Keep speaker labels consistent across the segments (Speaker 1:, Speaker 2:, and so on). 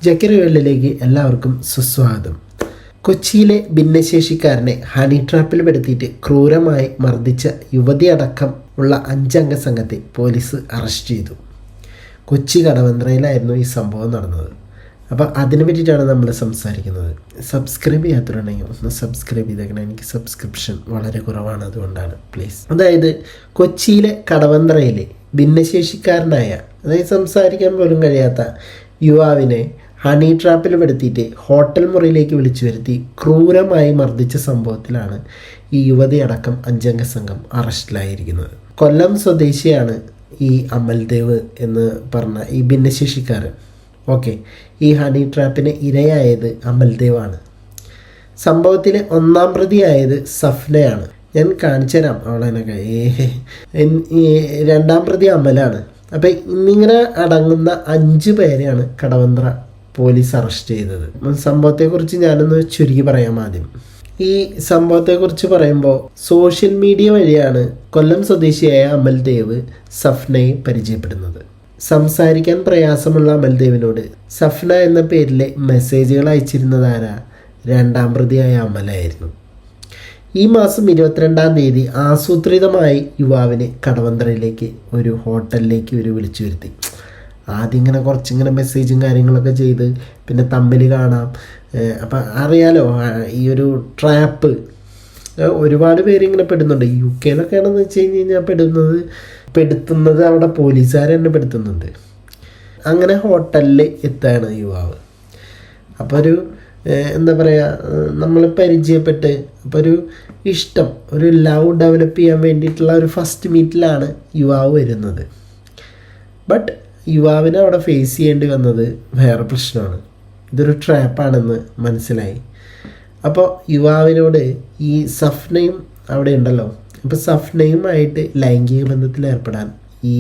Speaker 1: ജക്കറി വേൾഡിലേക്ക് എല്ലാവർക്കും സുസ്വാഗതം. കൊച്ചിയിലെ ഭിന്നശേഷിക്കാരനെ ഹണി ട്രാപ്പിൽ പെടുത്തിയിട്ട് ക്രൂരമായി മർദ്ദിച്ച യുവതിയടക്കം ഉള്ള 5 അംഗ സംഘത്തെ പോലീസ് അറസ്റ്റ് ചെയ്തു. കൊച്ചി കടവന്ത്രയിലായിരുന്നു ഈ സംഭവം നടന്നത്. അപ്പോൾ അതിനെ പറ്റിയിട്ടാണ് നമ്മൾ സംസാരിക്കുന്നത്. സബ്സ്ക്രൈബ് ചെയ്യാത്തവരുണ്ടെങ്കിൽ ഒന്ന് സബ്സ്ക്രൈബ് ചെയ്തേക്കണം. എനിക്ക് സബ്സ്ക്രിപ്ഷൻ വളരെ കുറവാണ്, അതുകൊണ്ടാണ്, പ്ലീസ്. അതായത് കൊച്ചിയിലെ കടവന്ത്രയിലെ ഭിന്നശേഷിക്കാരനായ, അതായത് സംസാരിക്കാൻ പോലും കഴിയാത്ത യുവാവിനെ ഹണി ട്രാപ്പിൽ പെടുത്തിയിട്ട് ഹോട്ടൽ മുറിയിലേക്ക് വിളിച്ചു വരുത്തി ക്രൂരമായി മർദ്ദിച്ച സംഭവത്തിലാണ് ഈ യുവതി അടക്കം 5 അംഗ സംഘം അറസ്റ്റിലായിരിക്കുന്നത്. കൊല്ലം സ്വദേശിയാണ് ഈ അമൽദേവ് എന്ന് പറഞ്ഞ ഈ ഭിന്നശേഷിക്കാരൻ. ഓക്കെ, ഈ ഹണി ട്രാപ്പിന് ഇരയായത് അമൽദേവാണ്. സംഭവത്തിൽ 1-ാം പ്രതിയായത് സഫ്നയാണ്. ഞാൻ കാണിച്ചു തരാം അവളെനൊക്കെ. 2-ാം പ്രതി അമലാണ്. അപ്പം ഇന്നിങ്ങനെ അടങ്ങുന്ന 5 പേരെയാണ് കടവന്ത്ര പോലീസ് അറസ്റ്റ് ചെയ്തത്. സംഭവത്തെക്കുറിച്ച് ഞാനൊന്ന് ചുരുക്കി പറയാം. ആദ്യം ഈ സംഭവത്തെക്കുറിച്ച് പറയുമ്പോൾ, സോഷ്യൽ മീഡിയ വഴിയാണ് കൊല്ലം സ്വദേശിയായ അമൽദേവ് സഫ്നയെ പരിചയപ്പെടുന്നത്. സംസാരിക്കാൻ പ്രയാസമുള്ള അമൽദേവിനോട് സഫ്ന എന്ന പേരിലെ മെസ്സേജുകൾ അയച്ചിരുന്നതാരാ? 2-ാം പ്രതിയായ അമലായിരുന്നു. ഈ മാസം 22-ാം തീയതി ആസൂത്രിതമായി യുവാവിനെ കടവന്ത്രയിലേക്ക് ഒരു ഹോട്ടലിലേക്ക് വിളിച്ചു വരുത്തി. ആദ്യം ഇങ്ങനെ കുറച്ചിങ്ങനെ മെസ്സേജും കാര്യങ്ങളൊക്കെ ചെയ്ത് പിന്നെ തമ്മിൽ കാണാം. അപ്പം അറിയാലോ, ഈ ഒരു ട്രാപ്പ് ഒരുപാട് പേര് ഇങ്ങനെ പെടുന്നുണ്ട്. UK ആണെന്ന് വെച്ച് കഴിഞ്ഞാൽ പെടുത്തുന്നത് അവിടെ പോലീസുകാർ തന്നെ പെടുത്തുന്നുണ്ട്. അങ്ങനെ ഹോട്ടലിൽ എത്താണ് യുവാവ്. അപ്പോൾ ഒരു എന്താ പറയുക, നമ്മൾ പരിചയപ്പെട്ട് അപ്പോൾ ഒരു ഇഷ്ടം, ഒരു ലവ് ഡെവലപ്പ് ചെയ്യാൻ വേണ്ടിയിട്ടുള്ള ഒരു ഫസ്റ്റ് മീറ്റിലാണ് യുവാവ് വരുന്നത്. ബട്ട് യുവാവിനെ അവിടെ ഫേസ് ചെയ്യേണ്ടി വന്നത് വേറെ പ്രശ്നമാണ്. ഇതൊരു ട്രാപ്പാണെന്ന് മനസ്സിലായി. അപ്പോൾ യുവാവിനോട് ഈ സഫ്നയും അവിടെ ഉണ്ടല്ലോ, അപ്പോൾ സഫ്നയുമായിട്ട് ലൈംഗിക ബന്ധത്തിൽ ഏർപ്പെടാൻ ഈ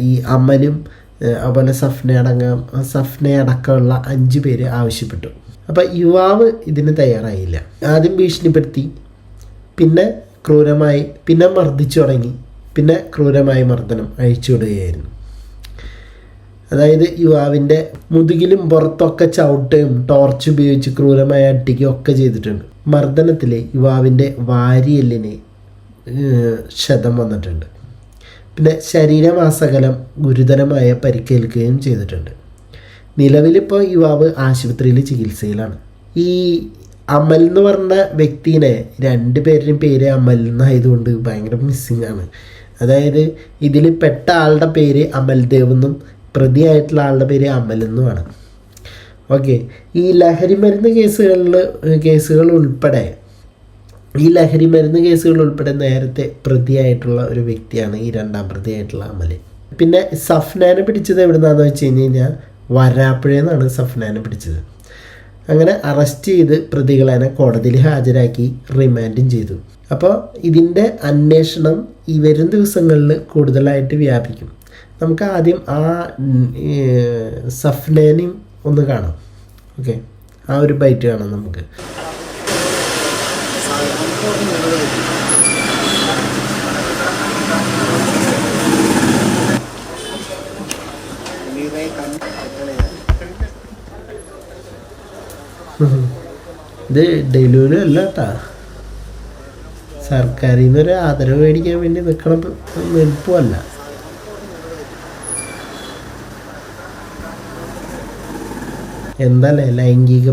Speaker 1: ഈ അമലും അതുപോലെ സഫ്നയടക്കമുള്ള 5 പേര് ആവശ്യപ്പെട്ടു. അപ്പോൾ യുവാവ് ഇതിന് തയ്യാറായില്ല. ആദ്യം ഭീഷണിപ്പെടുത്തി, പിന്നെ ക്രൂരമായി, പിന്നെ മർദ്ദിച്ചു തുടങ്ങി, പിന്നെ ക്രൂരമായി മർദ്ദനം അഴിച്ചു വിടുകയായിരുന്നു. അതായത് യുവാവിൻ്റെ മുതുകിലും പുറത്തൊക്കെ ചവിട്ടുകയും ടോർച്ച് ഉപയോഗിച്ച് ക്രൂരമായി അടിക്കുകയും ഒക്കെ ചെയ്തിട്ടുണ്ട്. മർദ്ദനത്തിൽ യുവാവിൻ്റെ വാരിയെല്ലിന് ക്ഷതം വന്നിട്ടുണ്ട്. പിന്നെ ശരീരമാസകലം ഗുരുതരമായ പരിക്കേൽക്കുകയും ചെയ്തിട്ടുണ്ട്. നിലവിലിപ്പോൾ യുവാവ് ആശുപത്രിയിൽ ചികിത്സയിലാണ്. ഈ അമൽ എന്ന് പറഞ്ഞ വ്യക്തിനെ 2 പേരുടെയും പേര് അമൽ എന്നായതുകൊണ്ട് ഭയങ്കര മിസ്സിങ് ആണ്. അതായത് ഇതിൽ പെട്ട ആളുടെ പേര് അമൽദേവ് എന്നും പ്രതിയായിട്ടുള്ള ആളുടെ പേര് അമൽ എന്നുമാണ്. ഓക്കെ, ഈ ലഹരി മരുന്ന് കേസുകൾ ഉൾപ്പെടെ നേരത്തെ പ്രതിയായിട്ടുള്ള ഒരു വ്യക്തിയാണ് ഈ 2-ാം പ്രതിയായിട്ടുള്ള അമൽ. പിന്നെ സഫ്നാനെ പിടിച്ചത് എവിടുന്നാന്ന് വെച്ച് കഴിഞ്ഞാൽ വരാപ്പുഴയിൽ നിന്നാണ് സഫ്നാനെ പിടിച്ചത്. അങ്ങനെ അറസ്റ്റ് ചെയ്ത് പ്രതികളെ കോടതിയിൽ ഹാജരാക്കി റിമാൻഡും ചെയ്തു. അപ്പോൾ ഇതിൻ്റെ അന്വേഷണം ഈ വരും ദിവസങ്ങളിൽ കൂടുതലായിട്ട് വ്യാപിക്കും. നമുക്ക് ആദ്യം ആ സഫ്നേനെയും ഒന്ന് കാണാം. ഓക്കെ, ആ ഒരു ബൈറ്റ് കാണാം നമുക്ക്. ഇത് ഡെലിവറി അല്ല കേട്ടാ, സർക്കാരിൽ നിന്നൊരു ആദരവ് മേടിക്കാൻ വേണ്ടി നിൽക്കണ നിൽപ്പുമല്ല. എന്താല്ലേ, ലൈംഗിക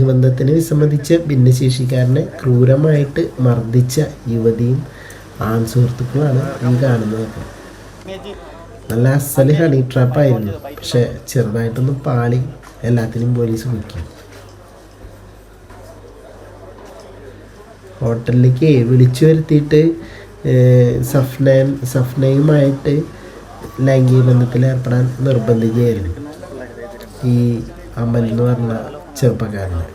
Speaker 1: ബന്ധത്തിന് വിസമ്മതിച്ച ഭിന്നശേഷിക്കാരനെ ക്രൂരമായിട്ട് മർദ്ദിച്ച യുവതിയും സുഹൃത്തുക്കളാണ് ഈ കാണുന്നതൊക്കെ. നല്ല അസല് ഹണി ട്രാപ്പായിരുന്നു. പക്ഷെ ചെറുതായിട്ടൊന്ന് പാളി, എല്ലാത്തിനും പോലീസ് വിളിക്കും. ഹോട്ടലിലേക്ക് വിളിച്ചു വരുത്തിയിട്ട് സഫ്നയുമായിട്ട് ലൈംഗിക ബന്ധത്തിൽ ഏർപ്പെടാൻ നിർബന്ധിക്കുകയായിരുന്നു ഈ അമൽ എന്ന് പറഞ്ഞ ചെറുപ്പക്കാരന്.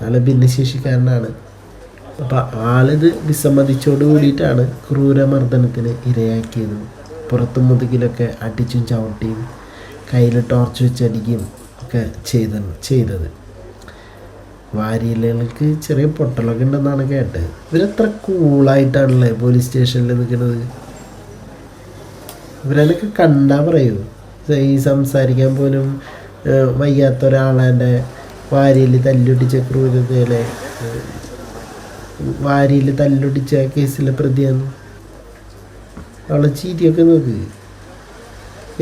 Speaker 1: ആൾ ഭിന്നശേഷിക്കാരനാണ്. അപ്പോൾ ആളിത് വിസമ്മതിച്ചോട് കൂടിയിട്ടാണ് ക്രൂരമർദ്ദനത്തിന് ഇരയാക്കിയതും പുറത്തും മുതുകിലൊക്കെ അടിച്ചും ചവിട്ടിയും കയ്യിൽ ടോർച്ച് വെച്ചടിക്കുകയും ഒക്കെ ചെയ്തത്. വാരിയലുകൾക്ക് ചെറിയ പൊട്ടലൊക്കെ ഉണ്ടെന്നാണ് കേട്ടത്. ഇവരെത്ര കൂളായിട്ടാണല്ലേ പോലീസ് സ്റ്റേഷനിൽ നിൽക്കുന്നത്. ഇവരൊക്കെ കണ്ടാൽ പറയൂ, ഈ സംസാരിക്കാൻ പോലും വയ്യാത്ത ഒരാളെ വാരിയിൽ തല്ലൊടിച്ച ക്രൂരതയിലെ വാരിയിൽ തല്ലൊടിച്ച കേസിലെ പ്രതിയാണ്. അവളെ ചിരിയൊക്കെ നോക്ക്,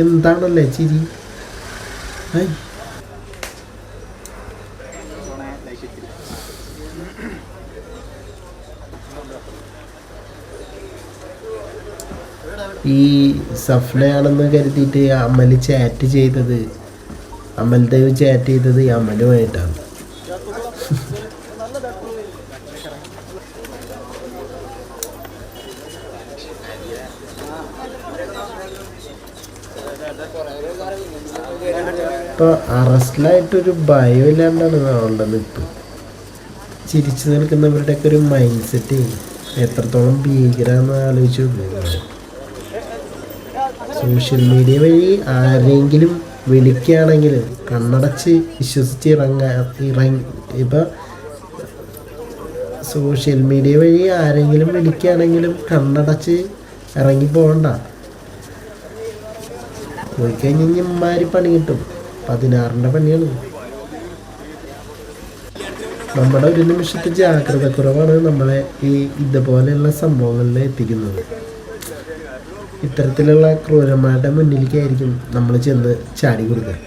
Speaker 1: എന്താണല്ലേ ചിരി. ഈ സഫ്നയാണെന്ന് കരുതിയിട്ട് അമൽ ചാറ്റ് ചെയ്തത്, അമൽ ദേവ് ചാറ്റ് ചെയ്തത് ഈ അമലുമായിട്ടാണ്. ഇപ്പൊ അറസ്റ്റിലായിട്ടൊരു ഭയം ഇല്ലാണ്ടാണ് അവളുടെ നിൽപ്പ്. ചിരിച്ചു നിൽക്കുന്നവരുടെയൊക്കെ ഒരു മൈൻഡ് സെറ്റ് എത്രത്തോളം ഭീകരാന്ന് ആലോചിച്ച് നോക്കുക. സോഷ്യൽ മീഡിയ വഴി ആരെങ്കിലും വിളിക്കുകയാണെങ്കിൽ കണ്ണടച്ച് വിശ്വസിച്ച് ഇപ്പം സോഷ്യൽ മീഡിയ വഴി ആരെങ്കിലും വിളിക്കുകയാണെങ്കിലും കണ്ണടച്ച് ഇറങ്ങി പോകണ്ട. പോയി കഴിഞ്ഞ് ഇമ്മാരി പണി കിട്ടും. 16ന്റെ പണിയാണ്. നമ്മുടെ ഒരു നിമിഷത്തെ ജാഗ്രത കുറവാണ് നമ്മളെ ഈ ഇതുപോലെയുള്ള സംഭവങ്ങളിൽ എത്തിക്കുന്നത്. ഇത്തരത്തിലുള്ള ക്രൂരന്മാരുടെ മുന്നിലേക്കായിരിക്കും നമ്മൾ ചെന്ന് ചാടി കൊടുക്കുക.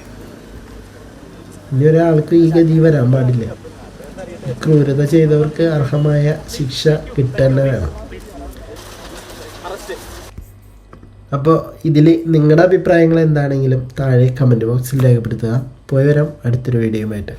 Speaker 1: ഇനി ഒരാൾക്ക് ഈ ഗതി വരാൻ പാടില്ല. ക്രൂരത ചെയ്തവർക്ക് അർഹമായ ശിക്ഷ കിട്ടുക വേണം. അപ്പോൾ ഇതിൽ നിങ്ങളുടെ അഭിപ്രായങ്ങൾ എന്താണെങ്കിലും താഴെ കമൻറ്റ് ബോക്സിൽ രേഖപ്പെടുത്തുക. പോയി വരാം അടുത്തൊരു വീഡിയോയുമായിട്ട്.